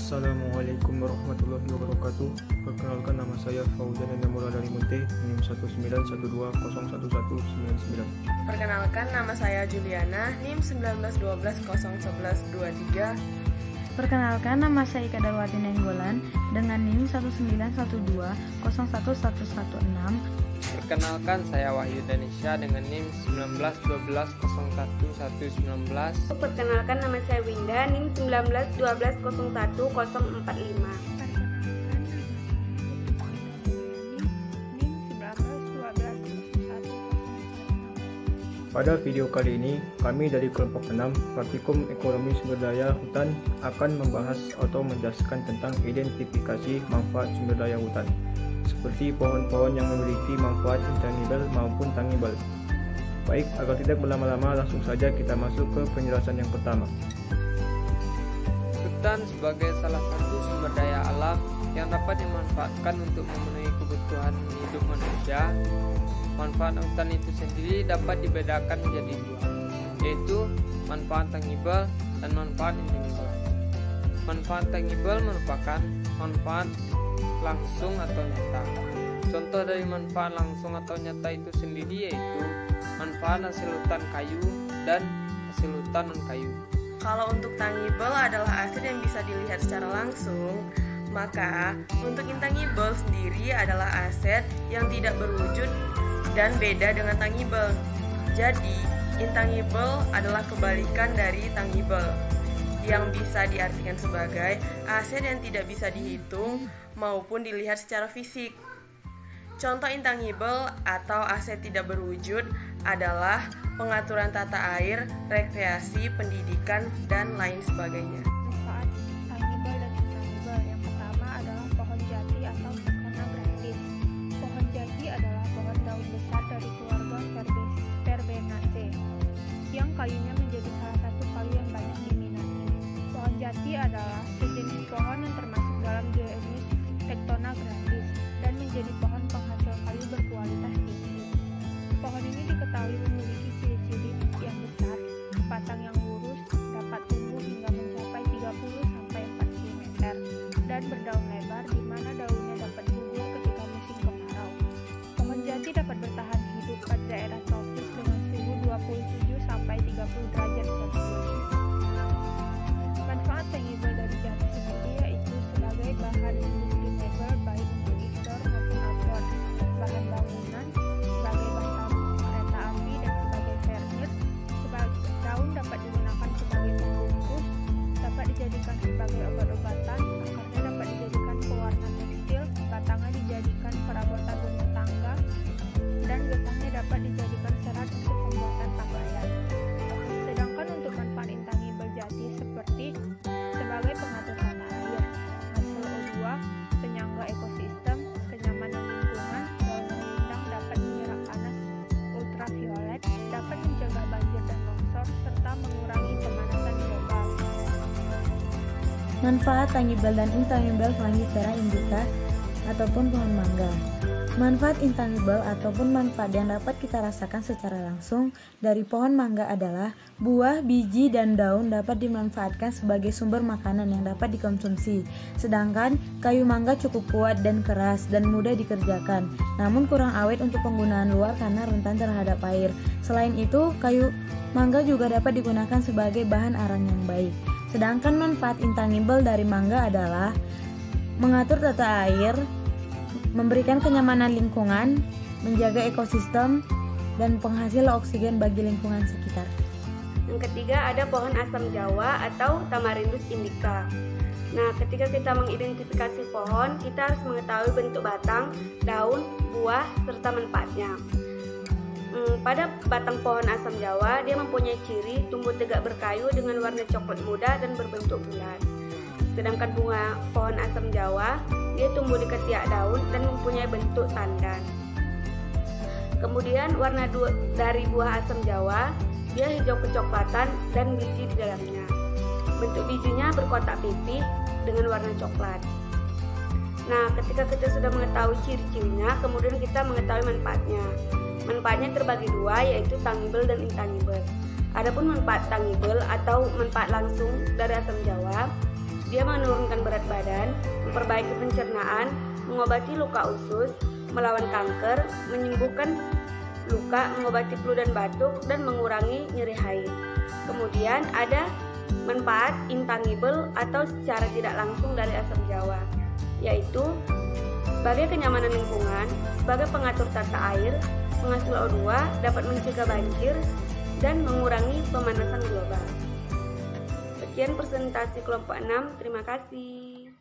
Assalamualaikum warahmatullahi wabarakatuh. Perkenalkan, nama saya Fauzan Endamura dari Munte, NIM 191201199. Perkenalkan, nama saya Juliana, NIM 191201123. Perkenalkan, nama saya Ika Darwati Nenggolan dengan NIM 191201116. Perkenalkan, saya Wahyu Danisha dengan NIM 191201119. Perkenalkan, nama saya Winda, NIM 191201045. Pada video kali ini, kami dari kelompok 6 Praktikum Ekonomi Sumber Daya Hutan akan membahas atau menjelaskan tentang identifikasi manfaat sumber daya hutan, seperti pohon-pohon yang memiliki manfaat intangible maupun tangible. Baik, agar tidak berlama-lama, langsung saja kita masuk ke penjelasan yang pertama. Hutan sebagai salah satu sumber daya alam yang dapat dimanfaatkan untuk memenuhi kebutuhan hidup manusia. Manfaat hutan itu sendiri dapat dibedakan menjadi dua, yaitu manfaat tangible dan manfaat intangible. Manfaat tangible merupakan manfaat langsung atau nyata. Contoh dari manfaat langsung atau nyata itu sendiri yaitu manfaat hasil hutan kayu dan hasil hutan non-kayu. Kalau untuk tangible adalah aset yang bisa dilihat secara langsung, maka untuk intangible sendiri adalah aset yang tidak berwujud dan beda dengan tangible. Jadi, intangible adalah kebalikan dari tangible, yang bisa diartikan sebagai aset yang tidak bisa dihitung maupun dilihat secara fisik. Contoh intangible atau aset tidak berwujud adalah pengaturan tata air, rekreasi, pendidikan, dan lain sebagainya. Manfaat tangible dan intangible. Yang pertama adalah pohon jati atau Cincona grandis. Pohon jati adalah pohon daun besar dari keluarga Verbenaceae, yang kayunya menjadi salah satu kayu yang banyak diminati. Pohon jati adalah sejenis pohon yang termasuk dalam genus Tectona grandis dan menjadi pohon penghasil kayu berkualitas tinggi. Pohon ini diketahui memiliki ciri-ciri yang besar, batang yang lurus, dapat tumbuh hingga mencapai 30-40 meter, dan berdaun lebar di mana daunnya dapat gugur ketika musim kemarau. Pohon jati dapat bertahan hidup pada daerah tropis dengan suhu 27-30 derajat Celcius. Manfaat tangible dari jati sendiri yaitu sebagai bahan industri mebel baik untuk indoor maupun outdoor, bahan bangunan, sebagai bantal kereta api dan sebagai furniture. Daun dapat digunakan sebagai pembungkus, dapat dijadikan sebagai obat-obatan, akarnya dapat dijadikan pewarna tekstil, batangnya dijadikan perabotan rumah tangga, dan getahnya dapat dijadikan serat untuk pembuatan pakaian. Sedangkan untuk manfaat intangible jati seperti sebagai pengatur tata air, hasil O2, penyangga ekosistem, kenyamanan lingkungan, daun rindang dapat menyerap panas ultraviolet, dapat mencegah banjir dan longsor, serta mengurangi pemanasan global. Manfaat tangible dan intangible Mangifera indica ataupun pohon mangga. Manfaat intangible ataupun manfaat yang dapat kita rasakan secara langsung dari pohon mangga adalah buah, biji, dan daun dapat dimanfaatkan sebagai sumber makanan yang dapat dikonsumsi. Sedangkan kayu mangga cukup kuat dan keras dan mudah dikerjakan, namun kurang awet untuk penggunaan luar karena rentan terhadap air. Selain itu, kayu mangga juga dapat digunakan sebagai bahan arang yang baik. Sedangkan manfaat intangible dari mangga adalah mengatur tata air, memberikan kenyamanan lingkungan, menjaga ekosistem, dan penghasil oksigen bagi lingkungan sekitar. Yang ketiga ada pohon asam Jawa atau Tamarindus indica. Nah, ketika kita mengidentifikasi pohon, kita harus mengetahui bentuk batang, daun, buah, serta manfaatnya. Pada batang pohon asam Jawa, dia mempunyai ciri tumbuh tegak berkayu dengan warna coklat muda dan berbentuk bulat. Sedangkan bunga pohon asam Jawa, dia tumbuh di ketiak daun dan mempunyai bentuk tandan. Kemudian warna dari buah asam Jawa, dia hijau kecoklatan dan biji di dalamnya. Bentuk bijinya berkotak pipih dengan warna coklat. Nah, ketika kita sudah mengetahui ciri-cirinya, kemudian kita mengetahui manfaatnya. Manfaatnya terbagi dua, yaitu tangible dan intangible. Adapun manfaat tangible atau manfaat langsung dari asam Jawa, Dia menurunkan berat badan, memperbaiki pencernaan, mengobati luka usus, melawan kanker, menyembuhkan luka, mengobati flu dan batuk, dan mengurangi nyeri haid. Kemudian ada manfaat intangible atau secara tidak langsung dari asam jawa, yaitu sebagai kenyamanan lingkungan, sebagai pengatur tata air, penghasil O2, dapat mencegah banjir, dan mengurangi pemanasan global. Sekian presentasi kelompok 6, terima kasih.